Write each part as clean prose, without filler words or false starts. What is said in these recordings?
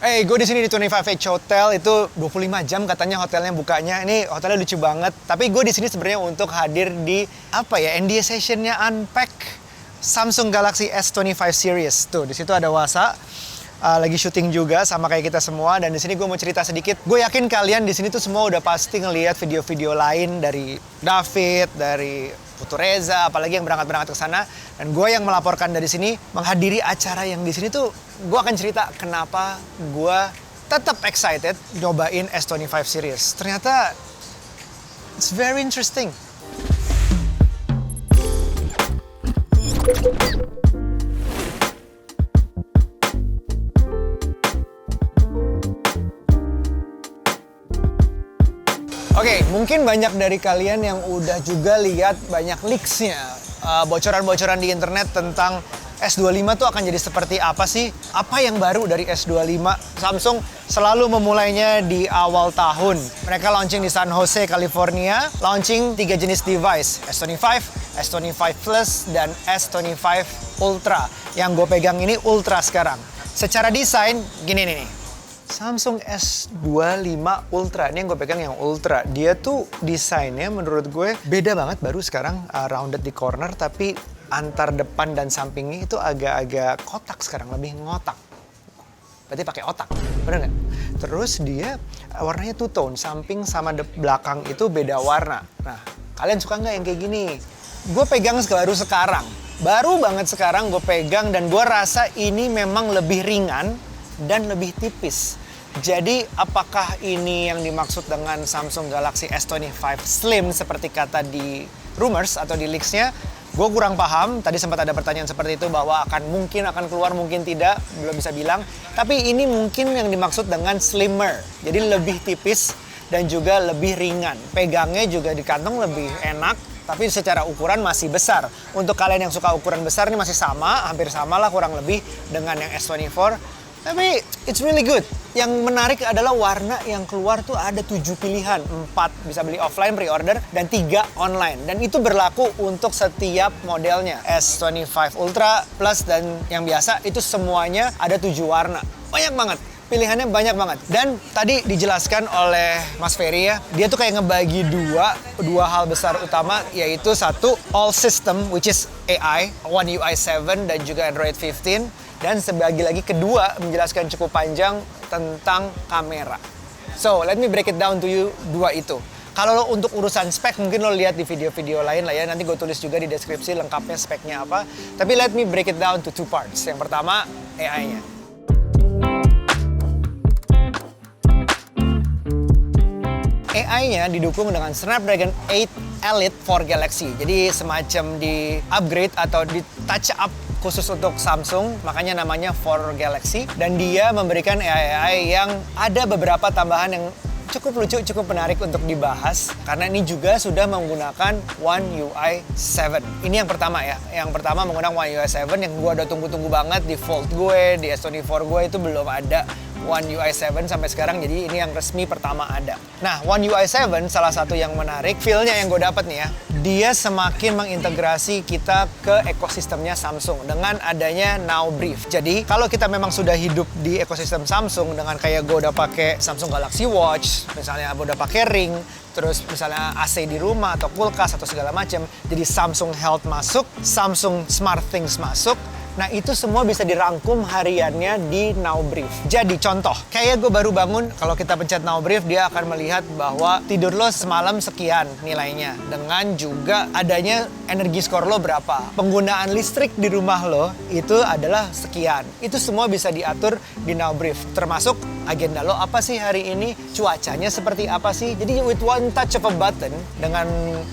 Gue di sini di 25H Hotel, itu 25 jam katanya hotelnya bukanya. Ini hotelnya lucu banget. Tapi gue di sini sebenarnya untuk hadir di NDA sessionnya Unpack Samsung Galaxy S25 series. Tuh, di situ ada Wasa. Lagi syuting juga sama kayak kita semua, dan di sini gue mau cerita sedikit. Gue yakin kalian di sini tuh semua udah pasti ngelihat video-video lain dari David, dari Putu Reza, apalagi yang berangkat ke sana. Dan gue yang melaporkan dari sini, menghadiri acara yang di sini tuh, gue akan cerita kenapa gue tetap excited nyobain S25 series. Ternyata it's very interesting. Oke, mungkin banyak dari kalian yang udah juga lihat banyak leaks-nya, bocoran-bocoran di internet tentang S25 tuh akan jadi seperti apa sih? Apa yang baru dari S25? Samsung selalu memulainya di awal tahun. Mereka launching di San Jose, California, launching 3 jenis device, S25, S25 Plus, dan S25 Ultra. Yang gue pegang ini Ultra sekarang. Secara desain, gini nih. Samsung S25 Ultra, ini yang gue pegang yang Ultra. Dia tuh desainnya menurut gue beda banget, baru sekarang rounded di corner, tapi antar depan dan sampingnya itu agak-agak kotak sekarang, lebih ngotak. Berarti pakai otak, bener nggak? Terus dia warnanya two tone, samping sama belakang itu beda warna. Nah, kalian suka nggak yang kayak gini? Gue pegang baru banget sekarang gue pegang, dan gue rasa ini memang lebih ringan dan lebih tipis. Jadi apakah ini yang dimaksud dengan Samsung Galaxy S25 Slim seperti kata di rumors atau di leaks-nya? Gue kurang paham. Tadi sempat ada pertanyaan seperti itu bahwa mungkin akan keluar, mungkin tidak, belum bisa bilang. Tapi ini mungkin yang dimaksud dengan slimmer. Jadi lebih tipis dan juga lebih ringan. Pegangnya juga di kantong lebih enak, tapi secara ukuran masih besar. Untuk kalian yang suka ukuran besar, ini masih sama, hampir sama lah kurang lebih dengan yang S24. Tapi it's really good. Yang menarik adalah warna yang keluar tuh ada 7 pilihan. 4 bisa beli offline pre-order dan 3 online. Dan itu berlaku untuk setiap modelnya. S25 Ultra, Plus, dan yang biasa itu semuanya ada 7 warna. Banyak banget. Pilihannya banyak banget. Dan tadi dijelaskan oleh Mas Ferry ya, dia tuh kayak ngebagi dua hal besar utama, yaitu satu, all system, which is AI, One UI 7 dan juga Android 15. Dan sebagai lagi kedua, menjelaskan cukup panjang tentang kamera. So, let me break it down to you, dua itu. Kalau lo untuk urusan spek, mungkin lo lihat di video-video lain lah ya. Nanti gue tulis juga di deskripsi lengkapnya speknya apa. Tapi let me break it down to 2 parts. Yang pertama, AI-nya. AI-nya didukung dengan Snapdragon 8 Elite for Galaxy. Jadi semacam di upgrade atau di touch up khusus untuk Samsung, makanya namanya for Galaxy. Dan dia memberikan AI yang ada beberapa tambahan yang cukup lucu, cukup menarik untuk dibahas. Karena ini juga sudah menggunakan One UI 7. Ini yang pertama ya. Yang pertama menggunakan One UI 7 yang gue udah tunggu-tunggu banget di Fold gue, di S24 gue itu belum ada One UI 7 sampai sekarang, jadi ini yang resmi pertama ada. Nah, One UI 7 salah satu yang menarik, feel-nya yang gue dapat nih ya, dia semakin mengintegrasi kita ke ekosistemnya Samsung dengan adanya Now Brief. Jadi, kalau kita memang sudah hidup di ekosistem Samsung dengan kayak gue udah pakai Samsung Galaxy Watch, misalnya gue udah pakai Ring, terus misalnya AC di rumah atau kulkas atau segala macam, jadi Samsung Health masuk, Samsung Smart Things masuk. Nah, itu semua bisa dirangkum hariannya di Now Brief. Jadi contoh, kayak gue baru bangun, kalau kita pencet Now Brief, dia akan melihat bahwa tidur lo semalam sekian nilainya. Dengan juga adanya energi skor lo berapa. Penggunaan listrik di rumah lo itu adalah sekian. Itu semua bisa diatur di Now Brief. Termasuk agenda lo apa sih hari ini, cuacanya seperti apa sih. Jadi with one touch of a button, dengan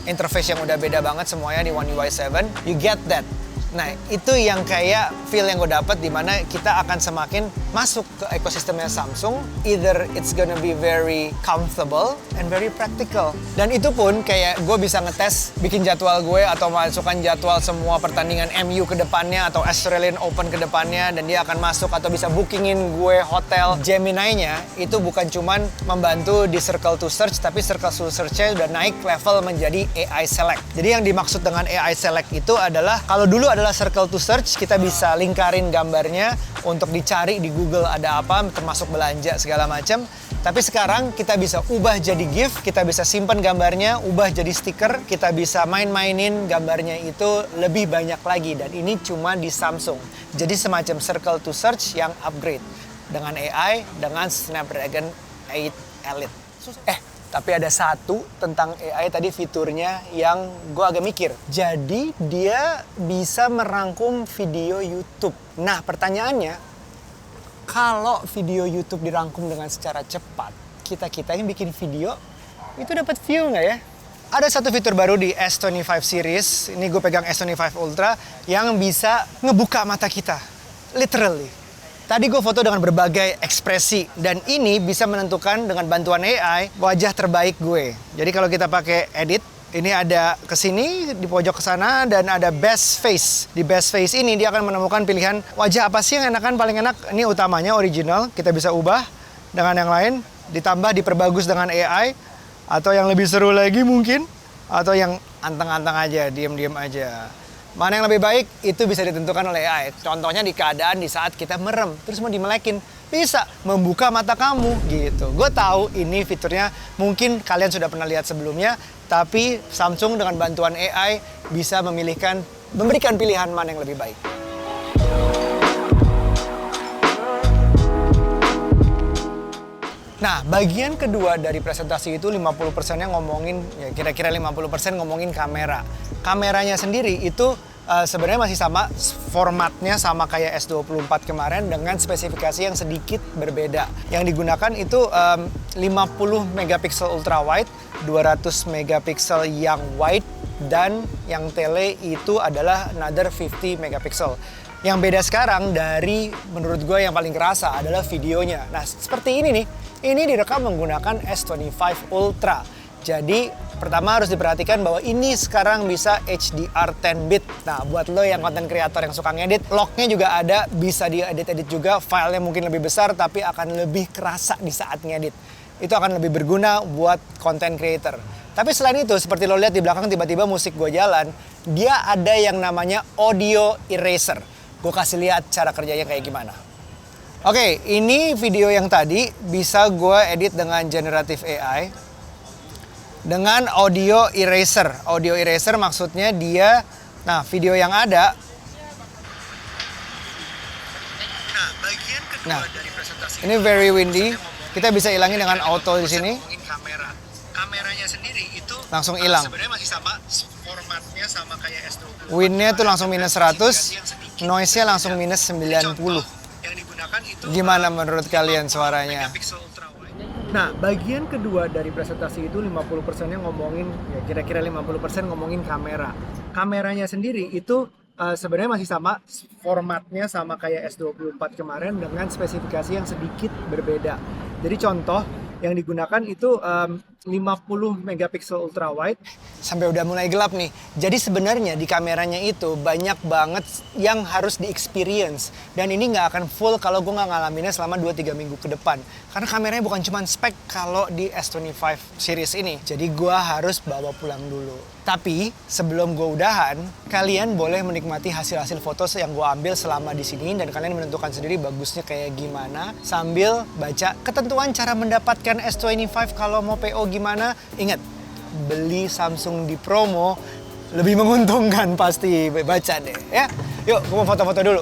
interface yang udah beda banget semuanya di One UI 7, you get that. Nah, itu yang kayak feel yang gue dapet, dimana kita akan semakin masuk ke ekosistemnya Samsung. Either it's gonna be very comfortable and very practical. Dan itu pun kayak gue bisa ngetes, bikin jadwal gue atau masukkan jadwal semua pertandingan MU ke depannya atau Australian Open ke depannya, dan dia akan masuk atau bisa bookingin gue hotel. Gemini-nya itu bukan cuman membantu di Circle to Search, tapi Circle to Search-nya udah naik level menjadi AI Select. Jadi yang dimaksud dengan AI Select itu adalah, kalau dulu adalah adalah circle to search, kita bisa lingkarin gambarnya untuk dicari di Google ada apa, termasuk belanja segala macam. Tapi sekarang kita bisa ubah jadi GIF, kita bisa simpan gambarnya, ubah jadi stiker, kita bisa main-mainin gambarnya itu lebih banyak lagi. Dan ini cuma di Samsung. Jadi semacam circle to search yang upgrade dengan AI, dengan Snapdragon 8 Elite. Tapi ada satu tentang AI tadi fiturnya yang gue agak mikir. Jadi dia bisa merangkum video YouTube. Nah pertanyaannya, kalau video YouTube dirangkum dengan secara cepat, kita yang bikin video, itu dapat view nggak ya? Ada satu fitur baru di S25 series, ini gue pegang S25 Ultra, yang bisa ngebuka mata kita. Literally. Tadi gue foto dengan berbagai ekspresi, dan ini bisa menentukan dengan bantuan AI wajah terbaik gue. Jadi kalau kita pakai edit, ini ada ke sini, di pojok ke sana, dan ada best face. Di best face ini dia akan menemukan pilihan wajah apa sih yang enakan, paling enak. Ini utamanya original, kita bisa ubah dengan yang lain, ditambah diperbagus dengan AI, atau yang lebih seru lagi mungkin, atau yang anteng-anteng aja, diem-diem aja. Mana yang lebih baik, itu bisa ditentukan oleh AI. Contohnya di keadaan di saat kita merem, terus mau dimelekin, bisa membuka mata kamu gitu. Gue tahu ini fiturnya mungkin kalian sudah pernah lihat sebelumnya, tapi Samsung dengan bantuan AI bisa memberikan pilihan mana yang lebih baik. Nah, bagian kedua dari presentasi itu 50%-nya ngomongin, ya kira-kira 50% ngomongin kamera. Kameranya sendiri itu sebenarnya masih sama, formatnya sama kayak S24 kemarin dengan spesifikasi yang sedikit berbeda. Yang digunakan itu 50 megapiksel ultra wide, 200 megapiksel yang wide, dan yang tele itu adalah another 50 megapiksel. Yang beda sekarang dari menurut gue yang paling kerasa adalah videonya. Nah, seperti ini nih. Ini direkam menggunakan S25 Ultra. Jadi pertama harus diperhatikan bahwa ini sekarang bisa HDR 10 bit. Nah buat lo yang content creator yang suka ngedit, locknya juga ada, bisa diedit-edit juga. Filenya mungkin lebih besar tapi akan lebih kerasa di saat ngedit. Itu akan lebih berguna buat content creator. Tapi selain itu, seperti lo lihat di belakang tiba-tiba musik gue jalan, dia ada yang namanya audio eraser. Gue kasih lihat cara kerjanya kayak gimana. Oke, ini video yang tadi bisa gue edit dengan generative AI dengan audio eraser. Audio eraser maksudnya dia, nah video yang ada. Nah, ini very windy. Kita bisa hilangin dengan auto di sini. Kameranya sendiri itu langsung hilang. Sebenarnya masih sama, formatnya sama kayak S20. Win-nya tuh langsung minus 100, noise-nya langsung minus 90. Gimana menurut kalian suaranya? Nah, bagian kedua dari presentasi itu 50%-nya ngomongin, ya kira-kira 50% ngomongin kamera. Kameranya sendiri itu sebenarnya masih sama, formatnya sama kayak S24 kemarin dengan spesifikasi yang sedikit berbeda. Jadi contoh yang digunakan itu 50 megapiksel ultra wide. Sampai udah mulai gelap nih. Jadi sebenarnya di kameranya itu banyak banget yang harus di-experience. Dan ini nggak akan full kalau gue nggak ngalaminnya selama 2-3 minggu ke depan. Karena kameranya bukan cuma spek kalau di S25 series ini. Jadi gue harus bawa pulang dulu. Tapi sebelum gue udahan, kalian boleh menikmati hasil-hasil foto yang gue ambil selama di sini. Dan kalian menentukan sendiri bagusnya kayak gimana. Sambil baca ketentuan cara mendapatkan S25 kalau mau PO gimana. Ingat, beli Samsung di promo lebih menguntungkan pasti, baca deh ya. Yuk, gue mau foto-foto dulu.